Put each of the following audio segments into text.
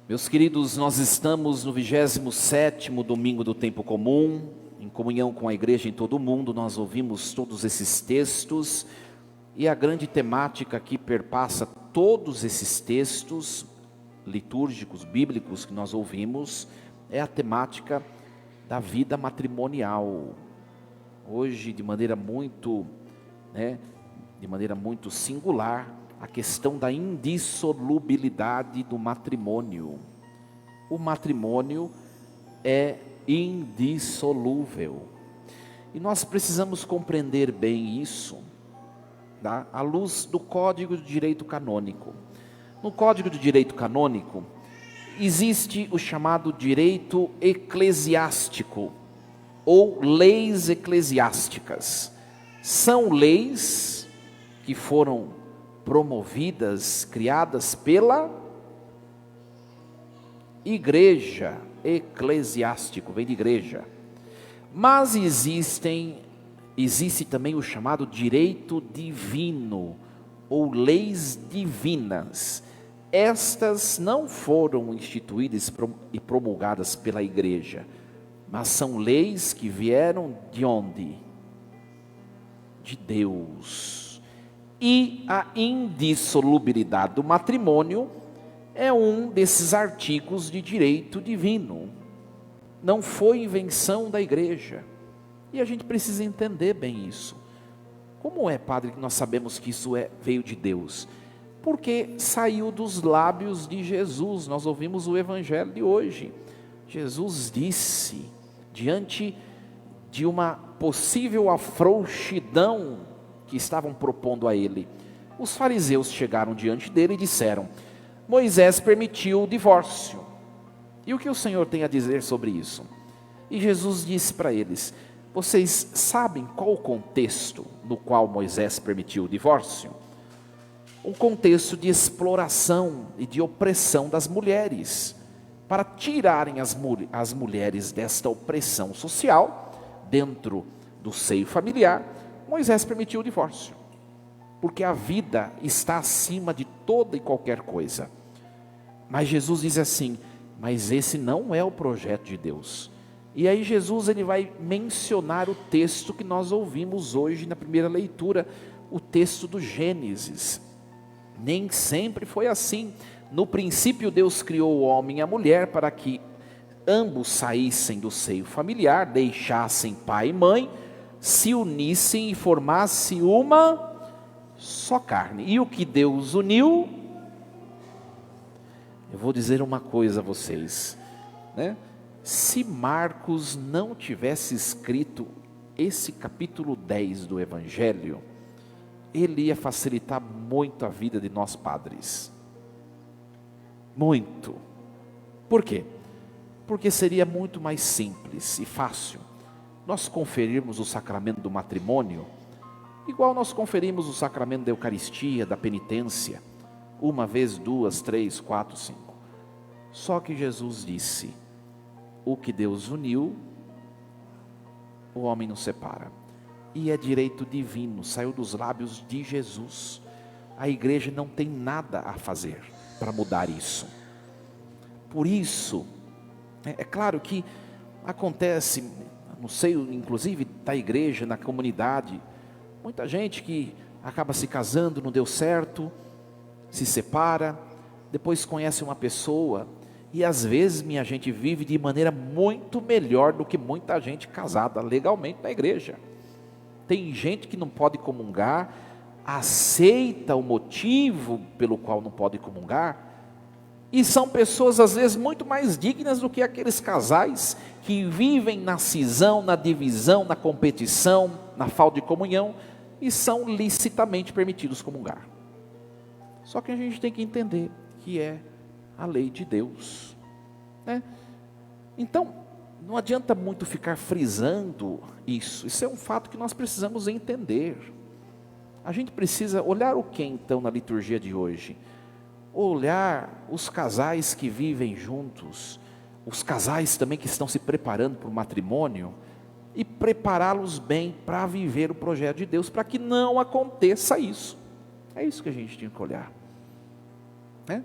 Meus queridos, nós estamos no 27º domingo do tempo comum, em comunhão com a igreja em todo o mundo. Nós ouvimos todos esses textos e a grande temática que perpassa todos esses textos litúrgicos, bíblicos que nós ouvimos, é a temática da vida matrimonial. Hoje, de maneira muito singular, a questão da indissolubilidade do matrimônio. O matrimônio é indissolúvel. E nós precisamos compreender bem isso, tá? À luz do Código de Direito Canônico. No Código de Direito Canônico, existe o chamado direito eclesiástico, ou leis eclesiásticas. São leis que foram promovidas, criadas pela igreja, eclesiástico, vem de igreja. Mas existe também o chamado direito divino, ou leis divinas. Estas não foram instituídas e promulgadas pela igreja, mas são leis que vieram de onde? De Deus. E a indissolubilidade do matrimônio é um desses artigos de direito divino. Não foi invenção da igreja. E a gente precisa entender bem isso. Como é, padre, que nós sabemos que isso veio de Deus? Porque saiu dos lábios de Jesus. Nós ouvimos o evangelho de hoje. Jesus disse, diante de uma possível afrouxidão que estavam propondo a ele, os fariseus chegaram diante dele e disseram: Moisés permitiu o divórcio. E o que o Senhor tem a dizer sobre isso? E Jesus disse para eles: vocês sabem qual o contexto no qual Moisés permitiu o divórcio? Um contexto de exploração e de opressão das mulheres. Para tirarem as mulheres desta opressão social, dentro do seio familiar, Moisés permitiu o divórcio, porque a vida está acima de toda e qualquer coisa. Mas Jesus diz assim: mas esse não é o projeto de Deus. E aí Jesus ele vai mencionar o texto que nós ouvimos hoje na primeira leitura, o texto do Gênesis. Nem sempre foi assim. No princípio Deus criou o homem e a mulher para que ambos saíssem do seio familiar, deixassem pai e mãe, se unissem e formassem uma só carne. E o que Deus uniu, eu vou dizer uma coisa a vocês, né? Se Marcos não tivesse escrito esse capítulo 10 do Evangelho, ele ia facilitar muito a vida de nós padres. Muito. Por quê? Porque seria muito mais simples e fácil nós conferirmos o sacramento do matrimônio, igual nós conferimos o sacramento da Eucaristia, da penitência, uma vez, duas, três, quatro, cinco. Só que Jesus disse: o que Deus uniu, o homem não separa. E é direito divino, saiu dos lábios de Jesus. A igreja não tem nada a fazer para mudar isso. Por isso, é claro que acontece no seio, inclusive, da igreja, na comunidade, muita gente que acaba se casando, não deu certo, se separa, depois conhece uma pessoa, e às vezes, minha gente, vive de maneira muito melhor do que muita gente casada legalmente na igreja. Tem gente que não pode comungar, aceita o motivo pelo qual não pode comungar, e são pessoas às vezes muito mais dignas do que aqueles casais que vivem na cisão, na divisão, na competição, na falta de comunhão, e são licitamente permitidos comungar. Só que a gente tem que entender que é a lei de Deus, né? Então, não adianta muito ficar frisando isso. Isso é um fato que nós precisamos entender. A gente precisa olhar o que então na liturgia de hoje? Olhar os casais que vivem juntos, os casais também que estão se preparando para o matrimônio, e prepará-los bem para viver o projeto de Deus, para que não aconteça isso. É isso que a gente tem que olhar, né?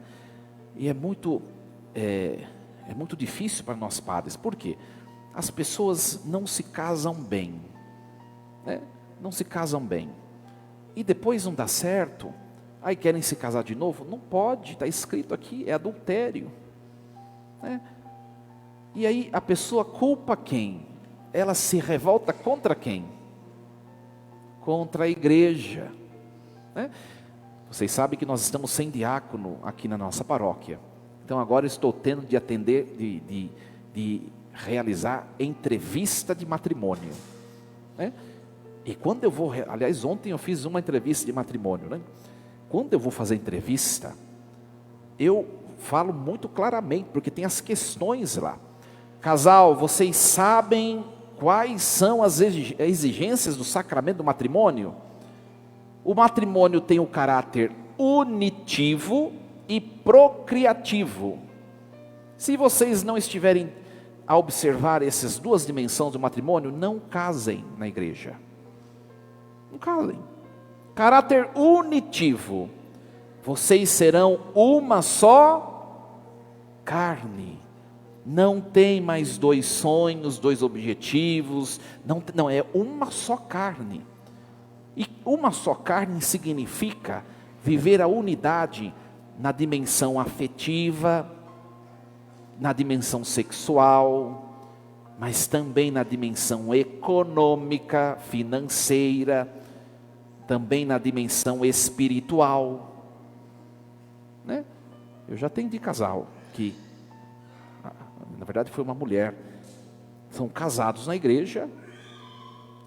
E é muito é muito difícil para nós padres. Por quê? As pessoas não se casam bem, né? Não se casam bem. E depois não dá certo, aí querem se casar de novo. Não pode, está escrito aqui, é adultério, né? E aí a pessoa culpa quem? Ela se revolta contra quem? Contra a igreja, né? Vocês sabem que nós estamos sem diácono aqui na nossa paróquia. Então agora estou tendo de atender, de realizar entrevista de matrimônio, né? E quando eu vou, aliás, ontem eu fiz uma entrevista de matrimônio, né? Quando eu vou fazer entrevista, eu falo muito claramente, porque tem as questões lá. Casal, vocês sabem quais são as exigências do sacramento do matrimônio? O matrimônio tem o caráter unitivo e procriativo. Se vocês não estiverem a observar essas duas dimensões do matrimônio, não casem na igreja. Não casem. Caráter unitivo. Vocês serão uma só carne. Não tem mais dois sonhos, dois objetivos. Não, é uma só carne. E uma só carne significa viver a unidade na dimensão afetiva, na dimensão sexual, mas também na dimensão econômica, financeira, também na dimensão espiritual, né? Eu já tenho de casal que, na verdade foi uma mulher, são casados na igreja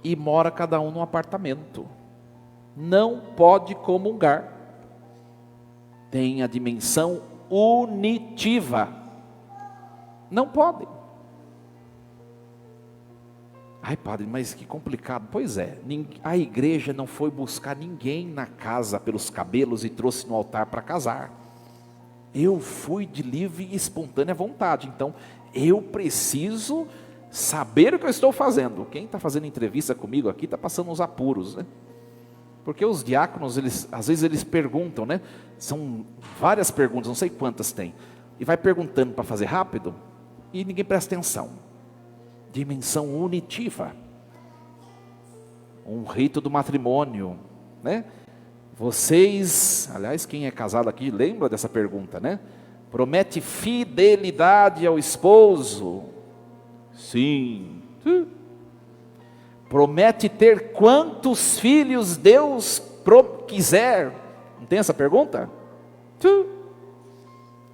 e mora cada um num apartamento. Não pode comungar. Tem a dimensão unitiva. Não podem. Ai, padre, mas que complicado. Pois é, a igreja não foi buscar ninguém na casa pelos cabelos e trouxe no altar para casar. Eu fui de livre e espontânea vontade. Então, eu preciso saber o que eu estou fazendo. Quem está fazendo entrevista comigo aqui está passando uns apuros, né? Porque os diáconos, às vezes eles perguntam, né? São várias perguntas, não sei quantas tem. E vai perguntando para fazer rápido e ninguém presta atenção. Dimensão unitiva. Um rito do matrimônio, né? Vocês, aliás, quem é casado aqui lembra dessa pergunta, né? Promete fidelidade ao esposo? Sim. Promete ter quantos filhos Deus quiser? Não tem essa pergunta?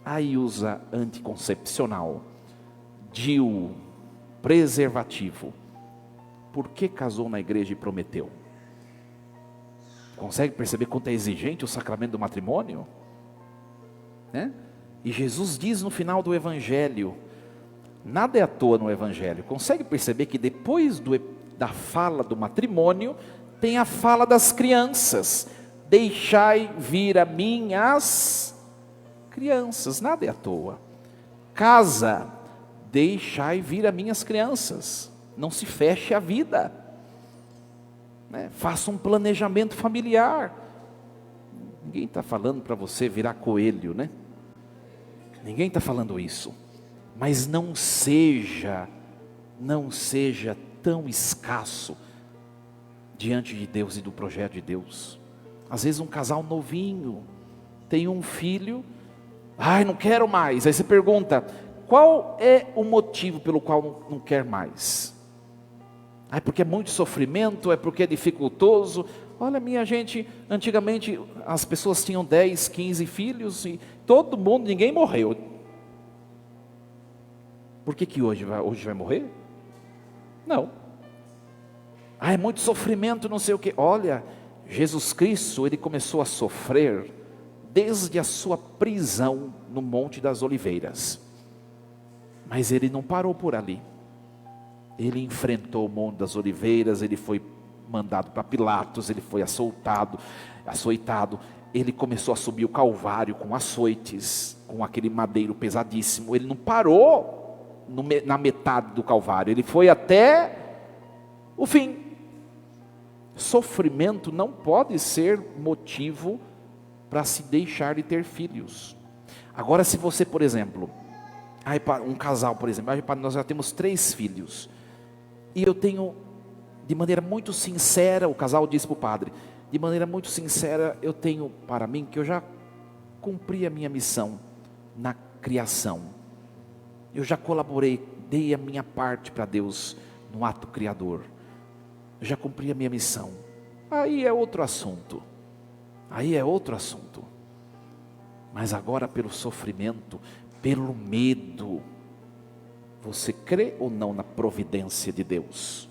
Aí usa anticoncepcional, DIU, preservativo. Por que casou na igreja e prometeu? Consegue perceber quanto é exigente o sacramento do matrimônio? Né? E Jesus diz no final do Evangelho, nada é à toa no Evangelho. Consegue perceber que depois da fala do matrimônio, tem a fala das crianças. Deixai vir a mim as crianças, nada é à toa. Casa, deixai vir a mim as crianças. Não se feche a vida, né? Faça um planejamento familiar. Ninguém está falando para você virar coelho, né? Ninguém está falando isso. Mas não seja tão escasso diante de Deus e do projeto de Deus. Às vezes um casal novinho tem um filho, ai, não quero mais. Aí você pergunta, qual é o motivo pelo qual não quer mais? É porque é muito sofrimento, é porque é dificultoso. Olha, minha gente, antigamente as pessoas tinham 10, 15 filhos e todo mundo, ninguém morreu. Por que hoje vai morrer? Não. É muito sofrimento, não sei o que. Olha, Jesus Cristo, ele começou a sofrer desde a sua prisão no Monte das Oliveiras. Mas ele não parou por ali. Ele enfrentou o Monte das Oliveiras, ele foi mandado para Pilatos, ele foi açoitado, ele começou a subir o Calvário com açoites, com aquele madeiro pesadíssimo. Ele não parou na metade do Calvário, ele foi até o fim. Sofrimento não pode ser motivo para se deixar de ter filhos. Agora, se você, por exemplo, Aí, um casal, por exemplo, nós já temos 3 filhos. E eu tenho, de maneira muito sincera, o casal disse para o padre, de maneira muito sincera, eu tenho para mim que eu já cumpri a minha missão na criação. Eu já colaborei, dei a minha parte para Deus no ato criador. Eu já cumpri a minha missão. Aí é outro assunto. Aí é outro assunto. Mas agora pelo sofrimento, pelo medo, você crê ou não na providência de Deus?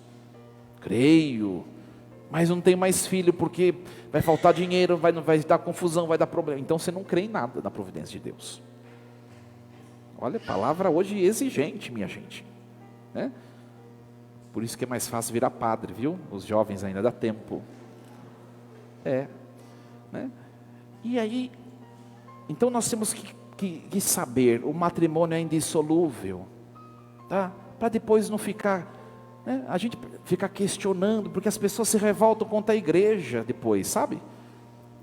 Creio, mas não tenho mais filho porque vai faltar dinheiro, vai dar confusão, vai dar problema. Então você não crê em nada na providência de Deus. Olha, a palavra hoje exigente, minha gente, né? Por isso que é mais fácil virar padre, viu? Os jovens ainda dá tempo. Né? E aí, então nós temos que saber, o matrimônio é indissolúvel, tá? Para depois não ficar, né? A gente fica questionando, porque as pessoas se revoltam contra a igreja depois, sabe?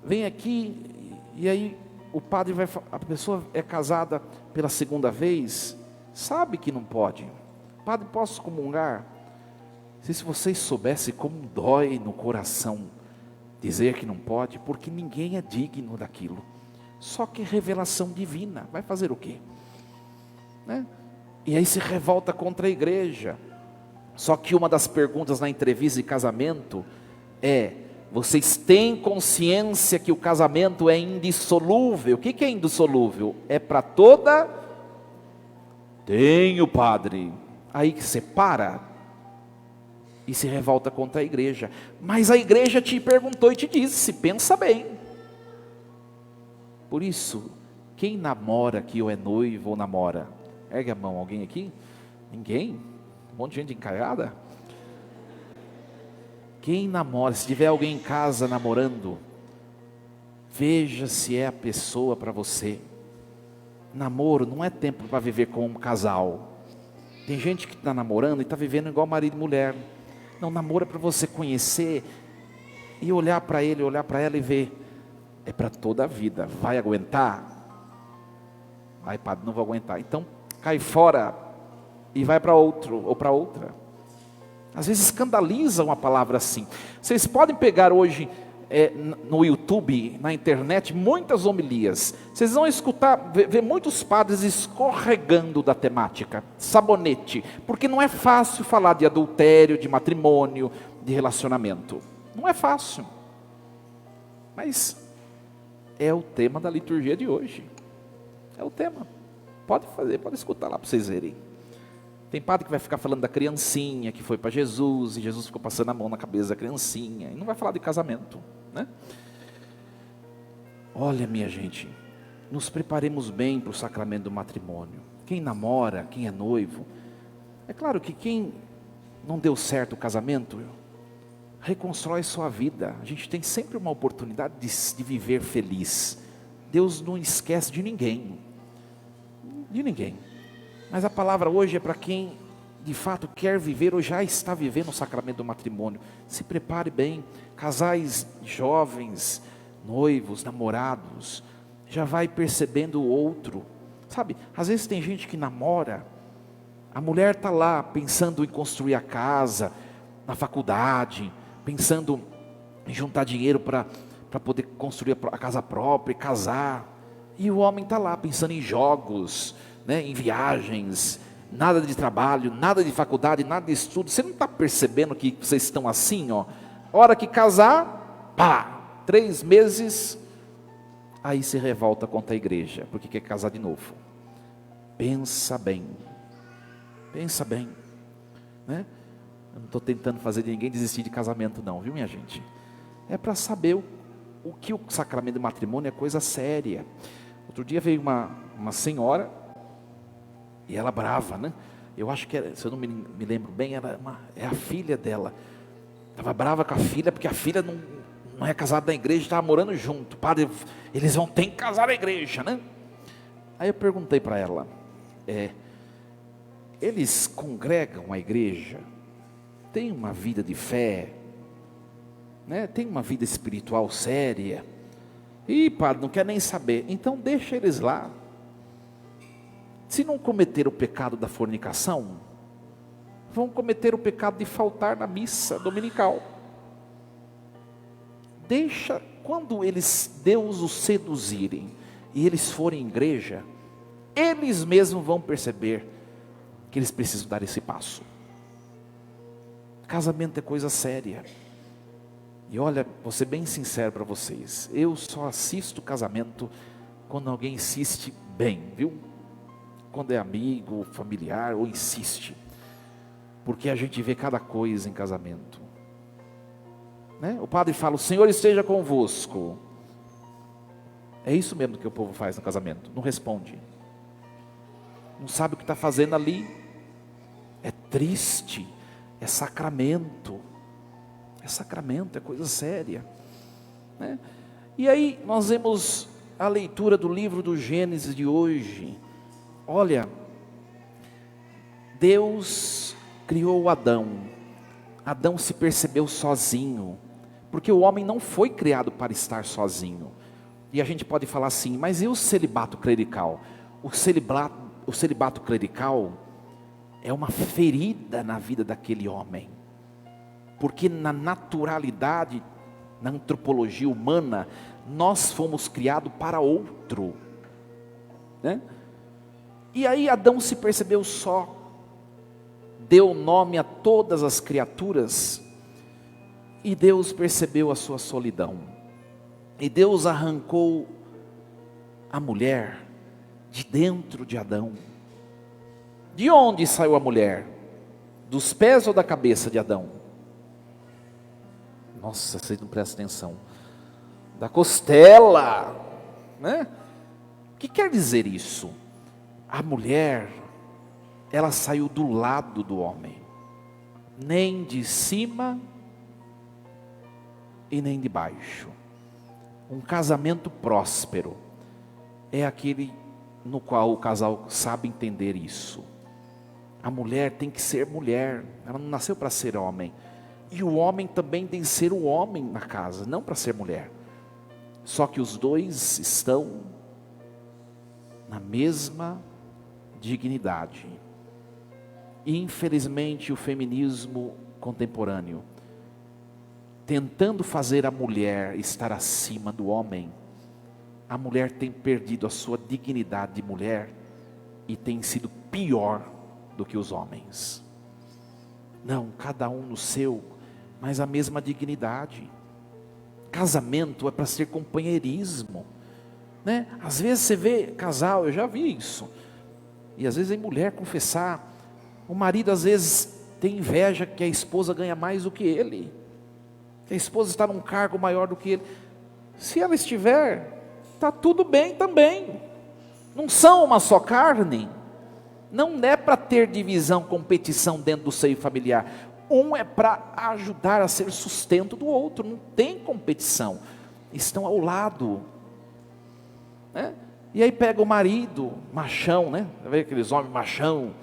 Vem aqui, e aí o padre a pessoa é casada pela 2ª vez, sabe que não pode. Padre, posso comungar? Se vocês soubessem como dói no coração dizer que não pode, porque ninguém é digno daquilo. Só que revelação divina, vai fazer o quê? Né? E aí se revolta contra a igreja. Só que uma das perguntas na entrevista de casamento é: vocês têm consciência que o casamento é indissolúvel? O que é indissolúvel? É para toda... Tenho, padre. Aí que separa e se revolta contra a igreja. Mas a igreja te perguntou e te disse, pensa bem. Por isso, quem namora aqui ou é noivo ou namora? Ergue a mão, alguém aqui? Ninguém? Um monte de gente encaiada? Quem namora, se tiver alguém em casa namorando, veja se é a pessoa para você. Namoro não é tempo para viver como um casal. Tem gente que está namorando e está vivendo igual marido e mulher. Não, namoro é para você conhecer e olhar para ele, olhar para ela e ver. É para toda a vida. Vai aguentar? Ai, padre, não vou aguentar. Então cai fora e vai para outro ou para outra. Às vezes escandaliza uma palavra assim. Vocês podem pegar hoje no YouTube, na internet, muitas homilias. Vocês vão escutar, ver muitos padres escorregando da temática, sabonete, porque não é fácil falar de adultério, de matrimônio, de relacionamento. Não é fácil. Mas é o tema da liturgia de hoje. É o tema. Pode fazer, pode escutar lá para vocês verem. Tem padre que vai ficar falando da criancinha que foi para Jesus, e Jesus ficou passando a mão na cabeça da criancinha, e não vai falar de casamento, né? Olha, minha gente, nos preparemos bem para o sacramento do matrimônio. Quem namora, quem é noivo, é claro que quem não deu certo o casamento, reconstrói sua vida. A gente tem sempre uma oportunidade de viver feliz. Deus não esquece de ninguém, mas a palavra hoje é para quem de fato quer viver ou já está vivendo o sacramento do matrimônio. Se prepare bem. Casais jovens, noivos, namorados, já vai percebendo o outro, sabe? Às vezes tem gente que namora, a mulher está lá pensando em construir a casa, na faculdade, pensando em juntar dinheiro para poder construir a casa própria e casar, e o homem está lá pensando em jogos, né, em viagens, nada de trabalho, nada de faculdade, nada de estudo. Você não está percebendo que vocês estão assim, ó? Hora que casar, pá, 3 meses, aí se revolta contra a igreja, porque quer casar de novo. Pensa bem, né? Eu não estou tentando fazer ninguém desistir de casamento não, viu minha gente? É para saber o que o sacramento do matrimônio é coisa séria. Outro dia veio uma senhora, e ela brava, né? Eu acho que era, se eu não me lembro bem, é a filha dela. Estava brava com a filha, porque a filha não é casada na igreja, estava morando junto. Padre, eles vão ter que casar na igreja, né? Aí eu perguntei para ela, eles congregam a igreja? Tem uma vida de fé? Né? Tem uma vida espiritual séria? Ih, padre, não quer nem saber. Então deixa eles lá. Se não cometer o pecado da fornicação, vão cometer o pecado de faltar na missa dominical. Deixa, quando Deus os seduzirem, e eles forem à igreja, eles mesmos vão perceber que eles precisam dar esse passo. Casamento é coisa séria. E olha, vou ser bem sincero para vocês, eu só assisto casamento quando alguém insiste bem, viu? Quando é amigo, familiar, ou insiste. Porque a gente vê cada coisa em casamento, né? O padre fala, o Senhor esteja convosco. É isso mesmo que o povo faz no casamento, não responde. Não sabe o que está fazendo ali. É triste, é sacramento. É sacramento, é coisa séria, né? E aí nós vemos a leitura do livro do Gênesis de hoje. Olha, Deus criou Adão. Adão se percebeu sozinho, porque o homem não foi criado para estar sozinho. E a gente pode falar assim, mas e o celibato clerical? O celibato clerical é uma ferida na vida daquele homem, porque na naturalidade, na antropologia humana, nós fomos criados para outro, né? E aí Adão se percebeu só, deu nome a todas as criaturas, e Deus percebeu a sua solidão, e Deus arrancou a mulher de dentro de Adão. De onde saiu a mulher? Dos pés ou da cabeça de Adão? Nossa, vocês não prestam atenção. Da costela, né? O que quer dizer isso? A mulher, ela saiu do lado do homem, nem de cima e nem de baixo. Um casamento próspero é aquele no qual o casal sabe entender isso. A mulher tem que ser mulher, ela não nasceu para ser homem. E o homem também tem que ser o homem na casa, não para ser mulher. Só que os dois estão na mesma dignidade. E infelizmente o feminismo contemporâneo, tentando fazer a mulher estar acima do homem, a mulher tem perdido a sua dignidade de mulher e tem sido pior do que os homens. Não, cada um no seu, mas a mesma dignidade. Casamento é para ser companheirismo, né? Às vezes você vê casal, eu já vi isso, e às vezes a mulher confessar, o marido às vezes tem inveja que a esposa ganha mais do que ele, que a esposa está num cargo maior do que ele. Se ela estiver, está tudo bem também, não são uma só carne. Não é para ter divisão, competição dentro do seio familiar. Um é para ajudar a ser sustento do outro. Não tem competição. Estão ao lado, né? E aí pega o marido, machão, né? Vê aqueles homens machão.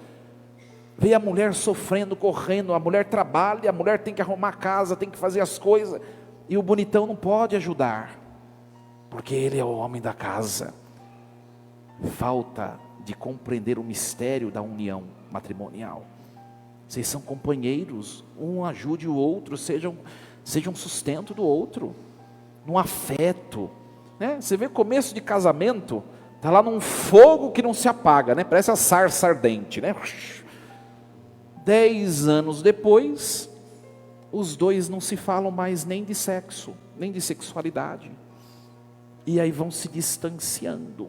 Vê a mulher sofrendo, correndo. A mulher trabalha, a mulher tem que arrumar a casa, tem que fazer as coisas. E o bonitão não pode ajudar, porque ele é o homem da casa. Falta de compreender o mistério da união matrimonial. Vocês são companheiros, um ajude o outro, seja um sustento do outro, num afeto, né? Você vê começo de casamento, está lá num fogo que não se apaga, né? Parece a sarça ardente, né? 10 anos depois, os dois não se falam mais nem de sexo, nem de sexualidade, e aí vão se distanciando.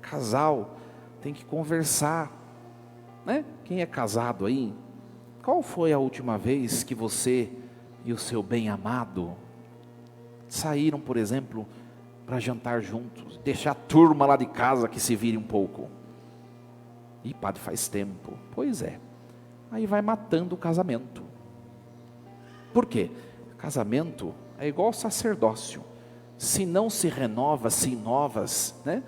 Casal tem que conversar, né? Quem é casado aí, qual foi a última vez que você e o seu bem-amado saíram, por exemplo, para jantar juntos, deixar a turma lá de casa que se vire um pouco? Ih, padre, faz tempo. Pois é, aí vai matando o casamento. Por quê? Casamento é igual sacerdócio, se não se renova, se inovas, né?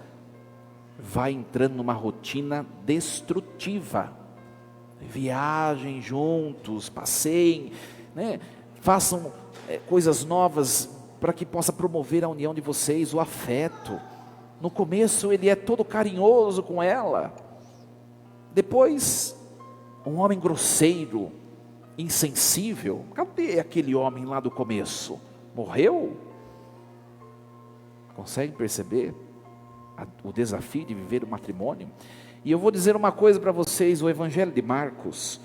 Vai entrando numa rotina destrutiva. Viajem juntos, passeiem, né? Façam coisas novas para que possa promover a união de vocês, o afeto. No começo ele é todo carinhoso com ela, Depois, um homem grosseiro, insensível. Cadê aquele homem lá do começo? Morreu? Consegue perceber o desafio de viver o matrimônio? E eu vou dizer uma coisa para vocês: o evangelho de Marcos,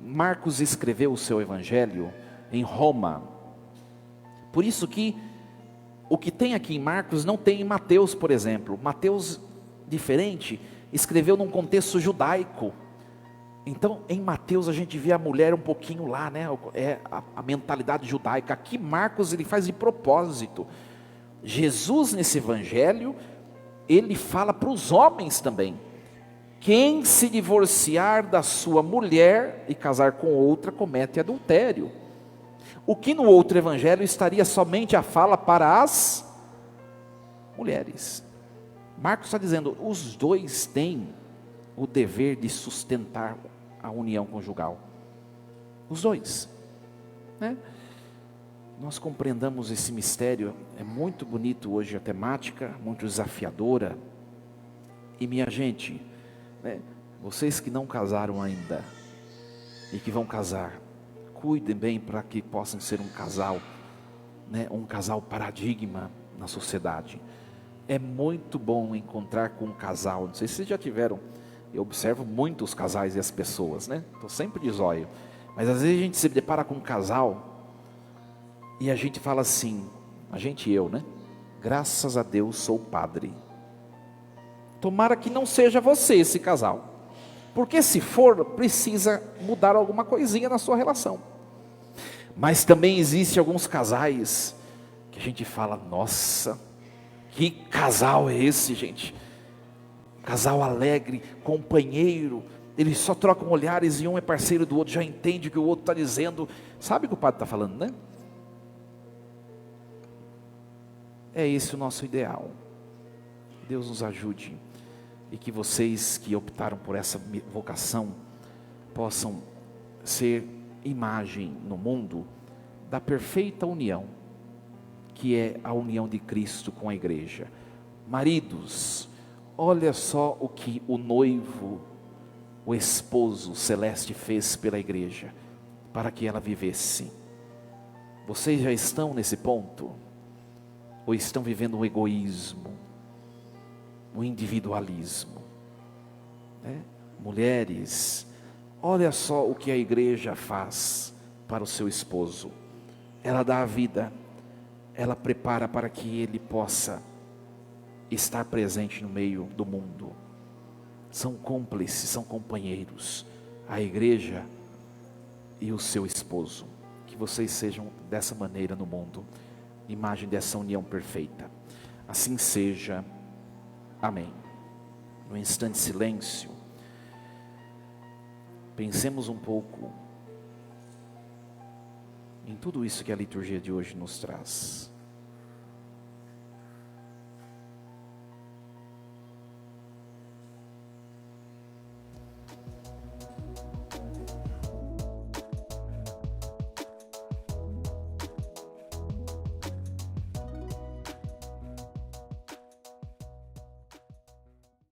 Marcos escreveu o seu evangelho em Roma. Por isso que o que tem aqui em Marcos não tem em Mateus, por exemplo. Mateus, diferente, escreveu num contexto judaico. Então, em Mateus a gente vê a mulher um pouquinho lá, né? É a mentalidade judaica. Aqui Marcos ele faz de propósito. Jesus nesse evangelho, ele fala para os homens também. Quem se divorciar da sua mulher e casar com outra, comete adultério. O que no outro evangelho estaria somente a fala para as mulheres. Marcos está dizendo, os dois têm o dever de sustentar a união conjugal. Os dois, né? Nós compreendamos esse mistério. É muito bonito hoje a temática, muito desafiadora. E minha gente, né, vocês que não casaram ainda e que vão casar, cuidem bem para que possam ser um casal, né, um casal paradigma na sociedade. É muito bom encontrar com um casal. Não sei se vocês já tiveram. Eu observo muito os casais e as pessoas, né? Estou sempre de zóio. Mas às vezes a gente se depara com um casal e a gente fala assim, a gente e eu, né? Graças a Deus sou padre. Tomara que não seja você esse casal. Porque se for, precisa mudar alguma coisinha na sua relação. Mas também existe alguns casais que a gente fala, nossa, que casal é esse, gente? Casal alegre, companheiro, eles só trocam olhares e um é parceiro do outro, já entende o que o outro está dizendo. Sabe o que o padre está falando, né? É esse o nosso ideal. Deus nos ajude. E que vocês que optaram por essa vocação possam ser imagem no mundo da perfeita união, que é a união de Cristo com a igreja. Maridos, olha só o que o noivo, o esposo celeste fez pela igreja, para que ela vivesse. Vocês já estão nesse ponto? Ou estão vivendo o egoísmo, o individualismo, né? Mulheres, olha só o que a igreja faz para o seu esposo. Ela dá a vida, ela prepara para que ele possa estar presente no meio do mundo. São cúmplices, são companheiros, a igreja e o seu esposo. Que vocês sejam dessa maneira no mundo, imagem dessa união perfeita. Assim seja. Amém. No instante de silêncio, pensemos um pouco em tudo isso que a liturgia de hoje nos traz.